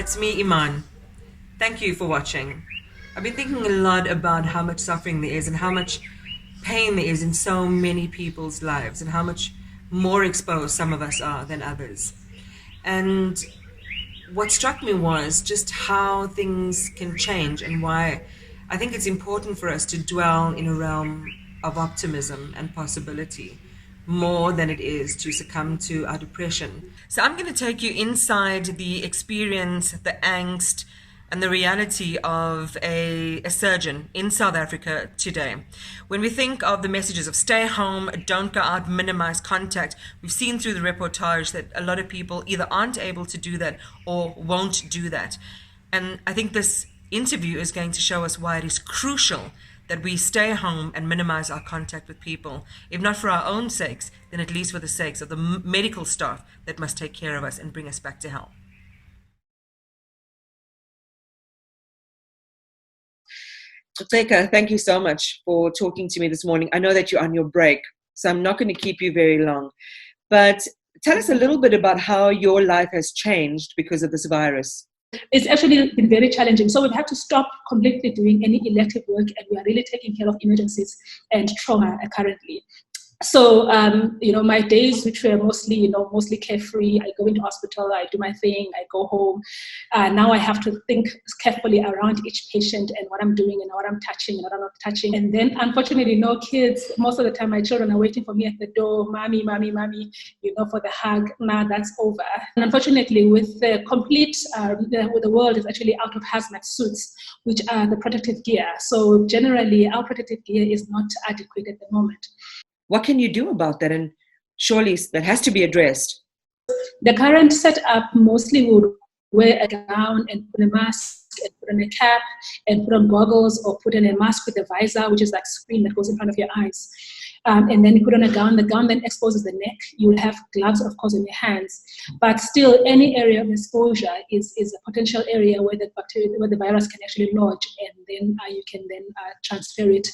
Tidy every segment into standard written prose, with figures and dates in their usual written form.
It's me, Iman. Thank you for watching. I've been thinking a lot about how much suffering there is and how much pain there is in so many people's lives and how much more exposed some of us are than others. And what struck me was just how things can change and why I think it's important for us to dwell in a realm of optimism and possibility more than it is to succumb to our depression. So I'm going to take you inside the experience, the angst, and the reality of a surgeon in South Africa today. When we think of the messages of stay home, don't go out, minimize contact, we've seen through the reportage that a lot of people either aren't able to do that or won't do that. And I think this interview is going to show us why it is crucial that we stay home and minimize our contact with people, if not for our own sakes, then at least for the sakes of the medical staff that must take care of us and bring us back to health. Coceka, thank you so much for talking to me this morning. I know that you're on your break, so I'm not going to keep you very long. But tell us a little bit about how your life has changed because of this virus. It's actually been very challenging. So we've had to stop completely doing any elective work, and we are really taking care of emergencies and trauma currently. So, my days, which were mostly carefree, I go into hospital, I do my thing, I go home. Now I have to think carefully around each patient and what I'm doing and what I'm touching and what I'm not touching. And then, unfortunately, no kids. Most of the time, my children are waiting for me at the door, mommy, for the hug. Now that's over. And unfortunately, with the complete, the world is actually out of hazmat suits, which are the protective gear. So generally, our protective gear is not adequate at the moment. What can you do about that? And surely that has to be addressed. The current setup mostly would wear a gown and put a mask and put on a cap and put on goggles or put on a mask with a visor, which is like screen that goes in front of your eyes. And then you put on a gown. The gown then exposes the neck. You will have gloves, of course, on your hands. But still, any area of exposure is a potential area where the virus can actually lodge, and then you can then transfer it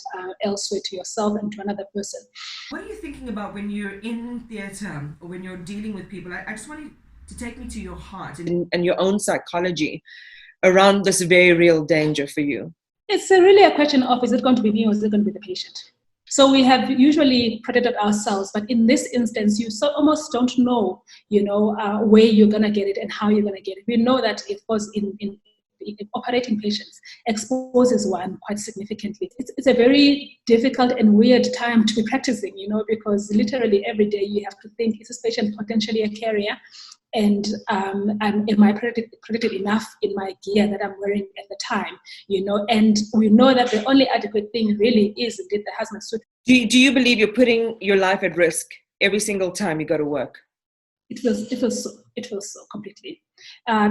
elsewhere to yourself and to another person. What are you thinking about when you're in theatre or when you're dealing with people? I just want you to take me to your heart and your own psychology around this very real danger for you. It's really a question of, is it going to be me or is it going to be the patient? So we have usually protected ourselves, but in this instance, you almost don't know, where you're going to get it and how you're going to get it. We know that it was in operating patients exposes one quite significantly. It's a very difficult and weird time to be practicing, because literally every day you have to think, is this patient potentially a carrier? And am I protected enough in my gear that I'm wearing at the time, and we know that the only adequate thing really is indeed the hazmat suit. Do you believe you're putting your life at risk every single time you go to work? It feels so completely,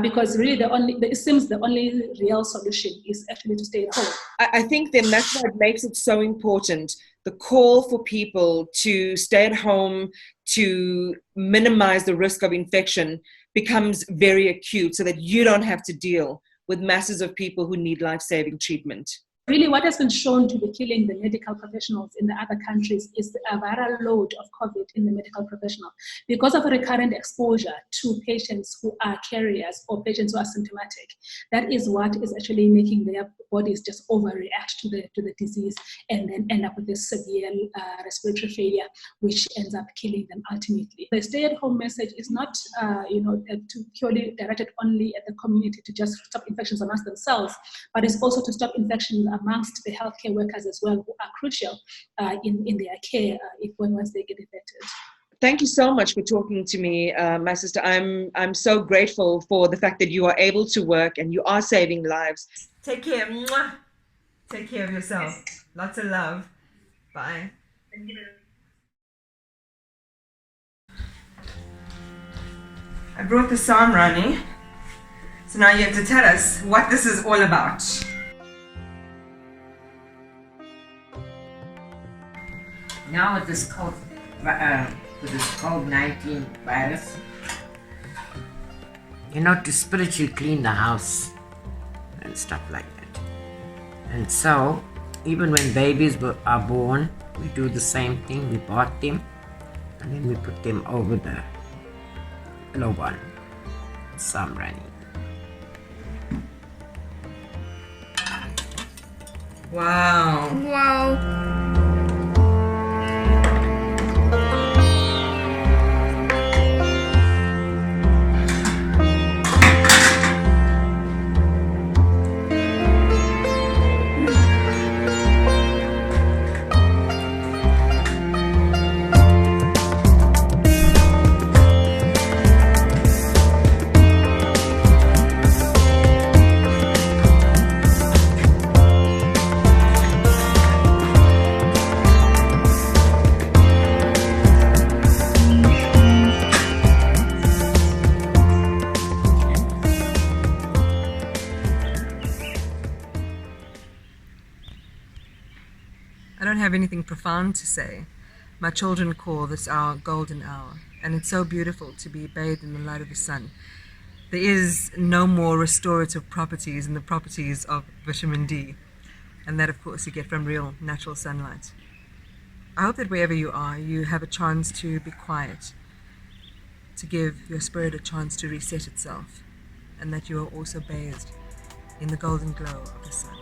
because really it seems the only real solution is actually to stay at home. I think then that's what makes it so important. The call for people to stay at home, to minimize the risk of infection becomes very acute so that you don't have to deal with masses of people who need life-saving treatment. Really, what has been shown to be killing the medical professionals in the other countries is the viral load of COVID in the medical professional. Because of recurrent exposure to patients who are carriers or patients who are symptomatic, that is what is actually making their bodies just overreact to the disease and then end up with this severe respiratory failure, which ends up killing them ultimately. The stay-at-home message is not, purely directed only at the community to just stop infections amongst themselves, but it's also to stop infection amongst the healthcare workers as well, who are crucial in their care once they get infected. Thank you so much for talking to me, my sister. I'm so grateful for the fact that you are able to work and you are saving lives. Take care. Mwah. Take care of yourself. Lots of love. Bye. Thank you. I brought the Sambrani. So now you have to tell us what this is all about. Now with this COVID-19 virus, to spiritually clean the house and stuff like that. And so, even when babies are born, we do the same thing. We bath them, and then we put them over the low one, Sambrani. Wow. Wow. I don't have anything profound to say. My children call this our golden hour, and it's so beautiful to be bathed in the light of the sun. There is no more restorative properties than the properties of vitamin D, and that, of course, you get from real natural sunlight. I hope that wherever you are, you have a chance to be quiet, to give your spirit a chance to reset itself, and that you are also bathed in the golden glow of the sun.